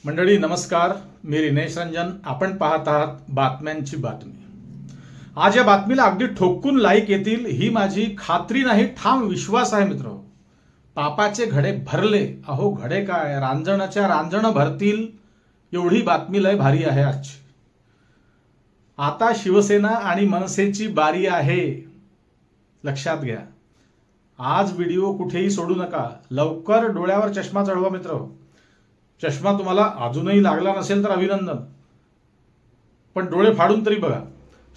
मंडळी नमस्कार, मी रिनेश रंजन. आपण पाहत आहात बातम्यांची बातमी. आज या बातमीला अगदी ठोकून लाईक येतील ही माझी खात्री नाही, ठाम विश्वास आहे मित्र. पापाचे घडे भरले, अहो घडे काय, रांजणाच्या रांजण भरतील एवढी बातमी लय भारी आहे आजची. आता शिवसेना आणि मनसेची बारी आहे, लक्षात घ्या. आज व्हिडिओ कुठेही सोडू नका, लवकर डोळ्यावर चष्मा चढवा मित्र. चष्मा तुम्हाला अजूनही लागला नसेल तर अभिनंदन, पण डोळे फाडून तरी बघा.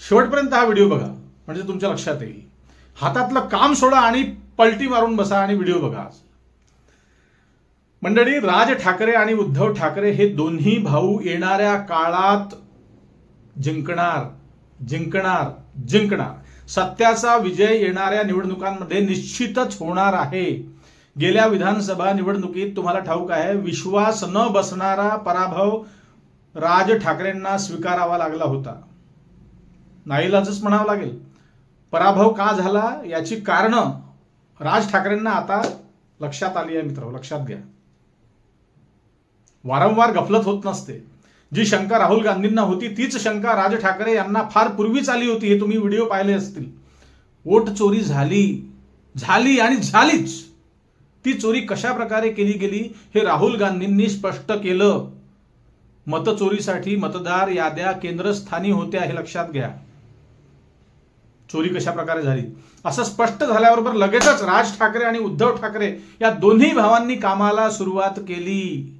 शेवटपर्यंत हा व्हिडिओ बघा, म्हणजे तुमच्या लक्षात येईल. हातातलं काम सोडा आणि पलटी मारून बसा आणि व्हिडिओ बघा. आज मंडळी, राज ठाकरे आणि उद्धव ठाकरे हे दोन्ही भाऊ येणाऱ्या काळात जिंकणार जिंकणार जिंकणार. सत्याचा विजय येणाऱ्या निवडणुकांमध्ये निश्चितच होणार आहे. गेल्या विधानसभा निवडणुकीत तुम्हाला ठाऊक आहे, विश्वास न बसणारा पराभव राज ठाकरेंना स्वीकारावा लागला होता. नाईलाजच म्हणावं लागेल. पराभव का झाला याची कारण राज ठाकरेंना आता लक्षात आली आहे मित्र, लक्षात घ्या. वारंवार गफलत होत नसते. जी शंका राहुल गांधींना होती तीच शंका राज ठाकरे यांना फार पूर्वीच आली होती. हे तुम्ही व्हिडिओ पाहिले असतील. वोट चोरी झाली आणि झालीच. ती चोरी कशा प्रकारे केली गेली हे राहुल गांधींनी स्पष्ट केलं. मतचोरीसाठी मतदार याद्या केंद्रस्थानी होत्या, हे लक्षात घ्या. चोरी कशा प्रकारे झाली असं स्पष्ट झाल्याबरोबर लगेचच राज ठाकरे आणि उद्धव ठाकरे या दोन्ही भावांनी कामाला सुरुवात केली.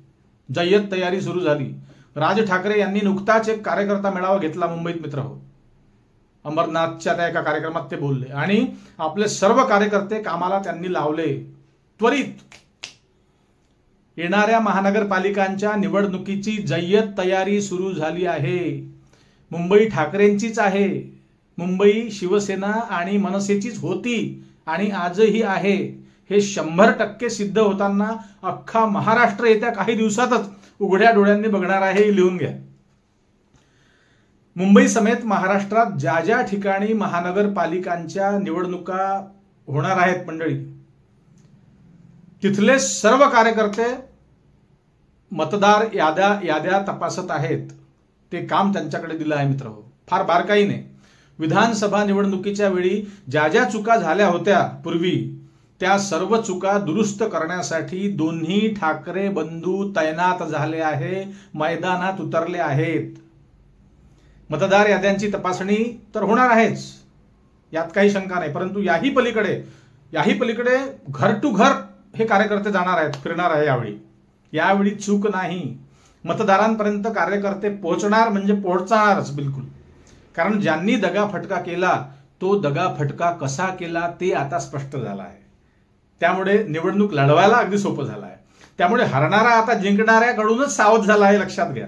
जय्यत तयारी सुरू झाली. राज ठाकरे यांनी नुकताच एक कार्यकर्ता मेळावा घेतला मुंबईत मित्र. अमरनाथच्या त्या एका कार्यक्रमात ते बोलले आणि आपले सर्व कार्यकर्ते कामाला त्यांनी लावले. त्वरित येणाऱ्या महानगरपालिकांच्या निवडणुकीची जय्यत तयारी सुरू झाली आहे. मुंबई ठाकरेंचीच आहे. मुंबई शिवसेना आणि मनसेचीच होती आणि आजही आहे. हे 100% सिद्ध होताना अख्खा महाराष्ट्र येत्या काही दिवसातच उघड्या डोळ्यांनी बघणार आहे, हे लिहून घ्या. मुंबई समेत महाराष्ट्रात ज्या ज्या ठिकाणी महानगरपालिकांच्या निवडणुका होणार आहेत मंडळी, तिथले सर्व कार्यकर्ते मतदार याद्या तपासत आहेत. ते काम त्यांच्याकडे दिलं आहे मित्र, फार बारकाईने. विधानसभा निवडणुकीच्या वेळी ज्या ज्या चुका झाल्या होत्या पूर्वी, त्या सर्व चुका दुरुस्त करण्यासाठी दोन्ही ठाकरे बंधू तैनात झाले आहे, मैदानात उतरले आहेत. मतदार याद्यांची तपासणी तर होणार आहेच, यात काही शंका नाही. परंतु याही पलीकडे घर टू घर हे कार्यकर्ते जाणार आहेत, फिरणार आहे. यावेळी चूक नाही. मतदारांपर्यंत कार्यकर्ते पोहोचणार म्हणजे पोहोचणारच बिलकुल. कारण ज्यांनी दगाफटका केला तो दगाफटका कसा केला ते आता स्पष्ट झाला आहे. त्यामुळे निवडणूक लढवायला अगदी सोपं झालं आहे. त्यामुळे हरणारा आता जिंकणाऱ्याकडूनच सावध झाला आहे, लक्षात घ्या.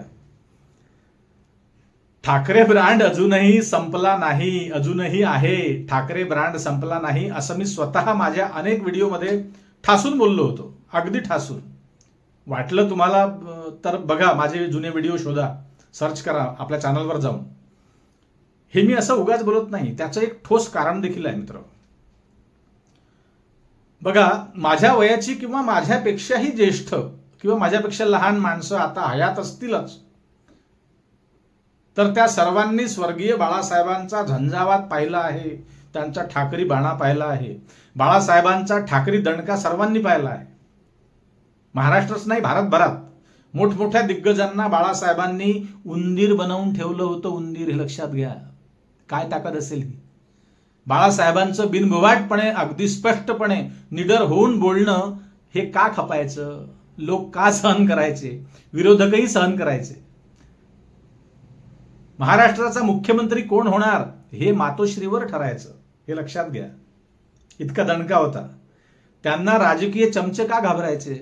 ठाकरे ब्रँड अजूनही संपला नाही, अजूनही आहे. ठाकरे ब्रँड संपला नाही असं मी स्वतः माझ्या अनेक व्हिडिओमध्ये ठासून बोललो होतो, अगदी ठासून. वाटलं तुम्हाला तर बघा, माझे जुने व्हिडिओ शोधा, सर्च करा आपल्या चॅनलवर जाऊन. हे मी असं उगाच बोलत नाही, त्याचं एक ठोस कारण देखील आहे मित्र. बघा, माझ्या वयाची किंवा माझ्यापेक्षाही ज्येष्ठ किंवा माझ्यापेक्षा लहान माणसं आता हयात असतीलच, तर त्या सर्वांनी स्वर्गीय बाळासाहेबांचा झंझावात पाहिला आहे, त्यांचा ठाकरी बाणा पाहिला आहे, बाळासाहेबांचा ठाकरी दणका सर्वांनी पाहिला आहे. महाराष्ट्रच नाही, भारतभरात मोठमोठ्या दिग्गजांना बाळासाहेबांनी उंदीर बनवून ठेवलं होतं. उंदीर, हे लक्षात घ्या. काय ताकद असेल ही. बाळासाहेबांचं बिनबुवाटपणे, अगदी स्पष्टपणे निडर होऊन बोलणं हे का खपायचं, लोक का सहन करायचे, विरोधकही सहन करायचे. महाराष्ट्राचा मुख्यमंत्री कोण होणार हे मातोश्रीवर ठरायचं, हे लक्षात घ्या. इतका दणका होता. त्यांना राजकीय चमचे का घाबरायचे,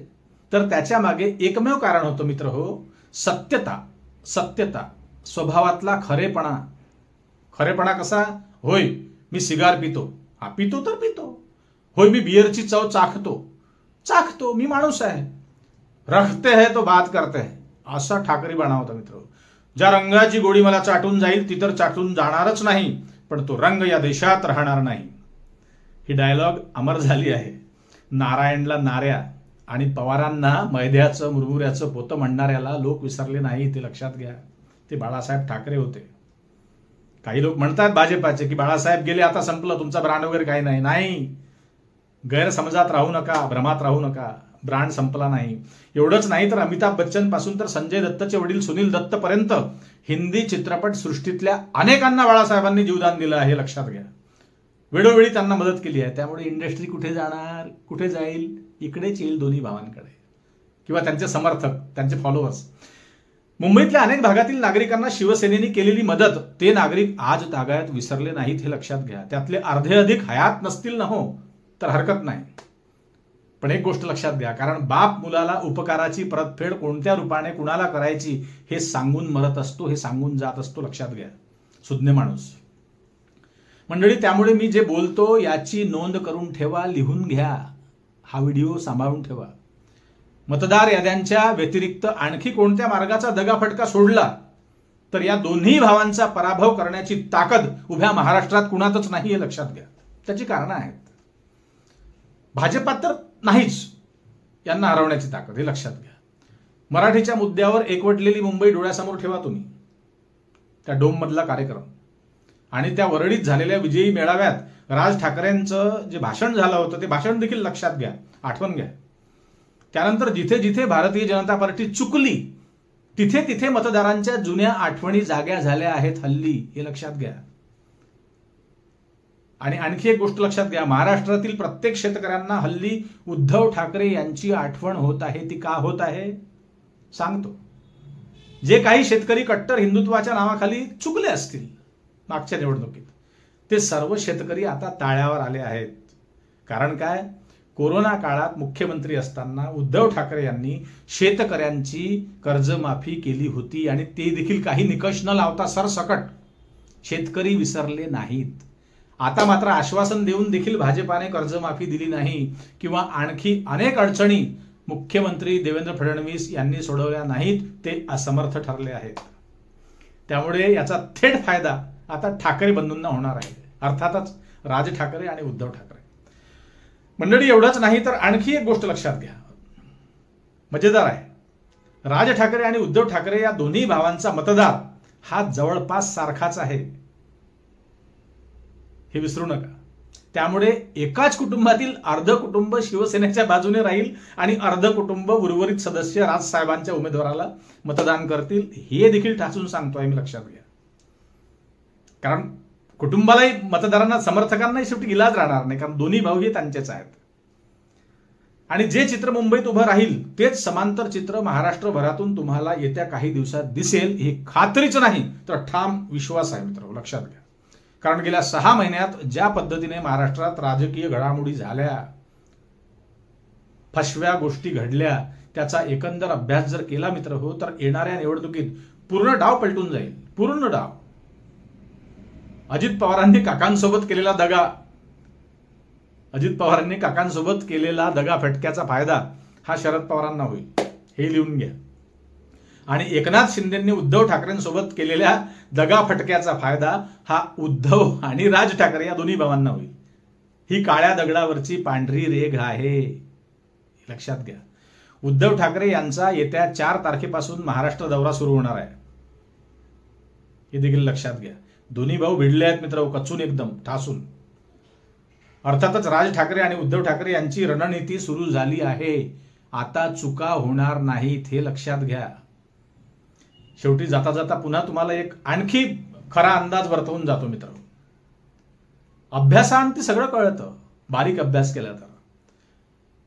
तर त्याच्या मागे एकमेव कारण होतं मित्र हो, सत्यता, स्वभावातला खरेपणा. खरेपणा कसा? होय मी सिगार पितो, पितो तर पितो. होय मी बियरची चव चाखतो, मी माणूस आहे. रखते है तो बात करते है, असा ठाकरी बाणा होता मित्र. ज्या रंगाची गोडी मला चाटून जाईल ती तर चाटून जाणारच नाही, पण तो रंग या देशात राहणार नाही. ही डायलॉग अमर झाली आहे. नारायणला नाऱ्या आणि पवारांना मैद्याचं मुरमुऱ्याचं पोतं म्हणणाऱ्याला लोक विसरले नाही, ते लक्षात घ्या. ते बाळासाहेब ठाकरे होते. काही लोक म्हणतात भाजपाचे की बाळासाहेब गेले, आता संपलं, तुमचा ब्रँड वगैरे काही नाही. नाही, गैरसमजात राहू नका, भ्रमात राहू नका. ब्रँड संपला नाही. एवढंच नाही तर अमिताभ बच्चन पासून तर संजय दत्तचे वडील सुनील दत्त पर्यंत हिंदी चित्रपट सृष्टीतल्या अनेकांना बाळासाहेबांनी जीवदान दिलं आहे, लक्षात घ्या. वेळोवेळी त्यांना मदत केली आहे. त्यामुळे इंडस्ट्री कुठे जाणार, कुठे जाईल? इकडेच येईल, दोन्ही भावांकडे, किंवा त्यांचे समर्थक, त्यांचे फॉलोअर्स. मुंबईतल्या अनेक भागातील नागरिकांना शिवसेनेने केलेली मदत ते नागरिक आज तागायत विसरले नाहीत, हे लक्षात घ्या. त्यातले अर्धे अधिक हयात नसतील ना, हो तर हरकत नाही. पण एक गोष्ट लक्षात घ्या, कारण बाप मुलाला उपकाराची परतफेड कोणत्या रूपाने कुणाला करायची हे सांगून मरत असतो, हे सांगून जात असतो, लक्षात घ्या. सुज्ञ माणूस मंडळी, त्यामुळे मी जे बोलतो याची नोंद करून ठेवा, लिहून घ्या. हा व्हिडिओ सांभाळून ठेवा. मतदार याद्यांच्या व्यतिरिक्त आणखी कोणत्या मार्गाचा दगाफटका सोडला तर या दोन्ही भावांचा पराभव करण्याची ताकद उभ्या महाराष्ट्रात कुणातच नाही, हे लक्षात घ्या. त्याची कारणं आहेत. भाजपात तर नाहीच यांना हरवण्याची ताकद, हे लक्षात घ्या. मराठीच्या मुद्द्यावर एकवटलेली मुंबई डोळ्यासमोर ठेवा तुम्ही. त्या डोम मधला कार्यक्रम आणि त्या वरळीत झालेल्या विजयी मेळाव्यात राज ठाकरेंचं जे भाषण झालं होतं ते भाषण देखील लक्षात घ्या, आठवण घ्या. त्यानंतर जिथे जिथे भारतीय जनता पार्टी चुकली तिथे तिथे मतदारांच्या जुन्या आठवणी जाग्या झाल्या आहेत हल्ली, हे लक्षात घ्या. आणि आणखी एक गोष्ट लक्षात घ्या, महाराष्ट्रातील प्रत्येक शेतकऱ्यांना हल्ली उद्धव ठाकरे यांची आठवण होत आहे. ती का होत आहे सांगतो. जे काही शेतकरी कट्टर हिंदुत्वाच्या नावाखाली चुकले असतील मागच्या निवडणुकीत, ते सर्व शेतकरी आता ताळ्यावर आले आहेत. कारण काय, कोरोना काळात मुख्यमंत्री असताना उद्धव ठाकरे यांनी शेतकऱ्यांची कर्जमाफी केली होती आणि ते देखील काही निकष न लावता सरसकट. शेतकरी विसरले नाहीत. आता मात्र आश्वासन देऊन देखील भाजपाने कर्जमाफी दिली नाही किंवा आणखी अनेक अडचणी मुख्यमंत्री देवेंद्र फडणवीस यांनी सोडवल्या नाहीत, ते असमर्थ ठरले आहेत. त्यामुळे याचा थेट फायदा आता ठाकरे बंधूंना होणार आहे, अर्थातच राज ठाकरे आणि उद्धव ठाकरे. मंडळी, एवढंच नाही तर आणखी एक गोष्ट लक्षात घ्या, मजेदार आहे. राज ठाकरे आणि उद्धव ठाकरे या दोन्ही भावांचा मतदार हा जवळपास सारखाच आहे, हे विसरू नका. त्यामुळे एकाच कुटुंबातील अर्ध कुटुंब शिवसेनेच्या बाजूने राहील आणि अर्ध कुटुंब उर्वरित सदस्य राजसाहेबांच्या उमेदवाराला मतदान करतील, हे देखील ठासून सांगतोय मी, लक्षात घ्या. कारण कुटुंबालाही, मतदारांना, समर्थकांनाही शेवटी इलाज राहणार नाही, कारण दोन्ही भाऊ हे त्यांचेच आहेत. आणि जे चित्र मुंबईत उभं राहील तेच समांतर चित्र महाराष्ट्रभरातून तुम्हाला येत्या काही दिवसात दिसेल, हे खात्रीच नाही तर ठाम विश्वास आहे मित्रांनो, लक्षात घ्या. कारण गेल्या 6 महिन्यात ज्या पद्धतीने महाराष्ट्रात राजकीय घडामोडी झाल्या, फसव्या गोष्टी घडल्या, त्याचा एकंदर अभ्यास जर केला मित्र हो तर येणाऱ्या निवडणुकीत पूर्ण डाव पलटून जाईल, पूर्ण डाव. अजित पवारांनी काकांसोबत केलेला दगा, अजित पवारांनी काकांसोबत केलेला दगा फटक्याचा फायदा हा शरद पवारांना होईल, हे लिहून घ्या. आणि एकनाथ शिंदेंनी उद्धव ठाकरेंसोबत केलेल्या दगा फटक्याचा फायदा हा उद्धव आणि राज ठाकरे या दोन्ही भावांना होईल. ही काळ्या दगडावरची पांढरी रेघ आहे, लक्षात घ्या. उद्धव ठाकरे यांचा येत्या 4 तारखेपासून महाराष्ट्र दौरा सुरू होणार आहे, हे देखील लक्षात घ्या. दोन्ही भाऊ भिडले आहेत मित्र, कचून, एकदम ठासून. अर्थातच राज ठाकरे आणि उद्धव ठाकरे यांची रणनीती सुरू झाली आहे. आता चुका होणार नाहीत, हे लक्षात घ्या. शेवटी जाता जाता पुन्हा तुम्हाला एक आणखी खरा अंदाज वर्तवून जातो मित्र. अभ्यासांती सगळं कळतं, बारीक अभ्यास केला तर.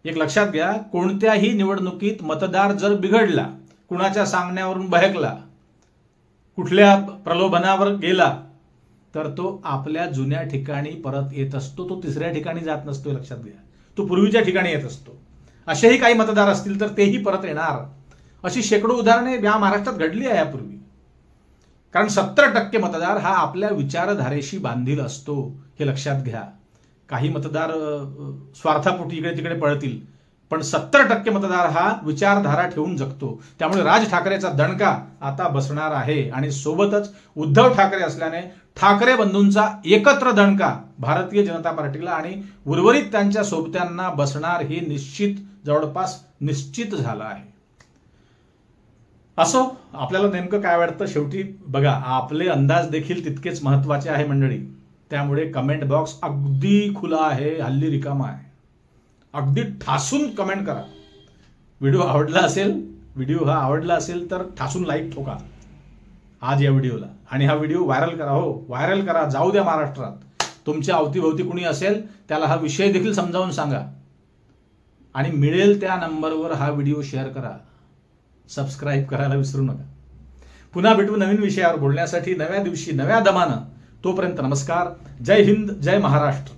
एक लक्षात घ्या, कोणत्याही निवडणुकीत मतदार जर बिघडला, कुणाच्या सांगण्यावरून बहकला, कुठल्या प्रलोभनावर गेला, तर तो आपल्या जुन्या ठिकाणी परत येत असतो. तो तिसऱ्या ठिकाणी जात नसतो, लक्षात घ्या. तो पूर्वीच्या ठिकाणी येत असतो. असेही काही मतदार असतील तर तेही परत येणार. अशी शेकडो उदाहरणे या महाराष्ट्रात घडली आहे यापूर्वी. कारण 70% मतदार हा आपल्या विचारधारेशी बांधील असतो, हे लक्षात घ्या. काही मतदार स्वार्थापोटी इकडे तिकडे पळतील, पण 70% मतदार हा विचारधारा ठेवून जगतो. त्यामुळे राज ठाकरेचा दणका आता बसणार आहे आणि सोबतच उद्धव ठाकरे असल्याने ठाकरे बंधूंचा एकत्र दणका भारतीय जनता पार्टीला आणि उर्वरित त्यांच्या सोबत्यांना बसणार, हे निश्चित जवळपास निश्चित झाला आहे. असो, आपल्याला नेमकं काय वाटतं शेवटी बघा, आपले अंदाज देखील तितकेच महत्वाचे आहे मंडळी. त्यामुळे कमेंट बॉक्स अगदी खुला आहे, हल्ली रिकामा आहे. अगदी ठासून कमेंट करा. व्हिडिओ हा आवडला असेल तर ठासून लाईक ठोका आज या व्हिडिओला, आणि हा व्हिडिओ व्हायरल करा. हो, व्हायरल करा, जाऊ द्या महाराष्ट्रात. तुमच्या अवतीभोवती कुणी असेल त्याला हा विषय देखील समजावून सांगा, आणि मिळेल त्या नंबरवर हा व्हिडिओ शेअर करा. सबस्क्राईब करायला विसरू नका. पुन्हा भेटू नवीन विषयावर बोलण्यासाठी नव्या दिवशी नव्या दमानं. तोपर्यंत नमस्कार. जय हिंद, जय महाराष्ट्र.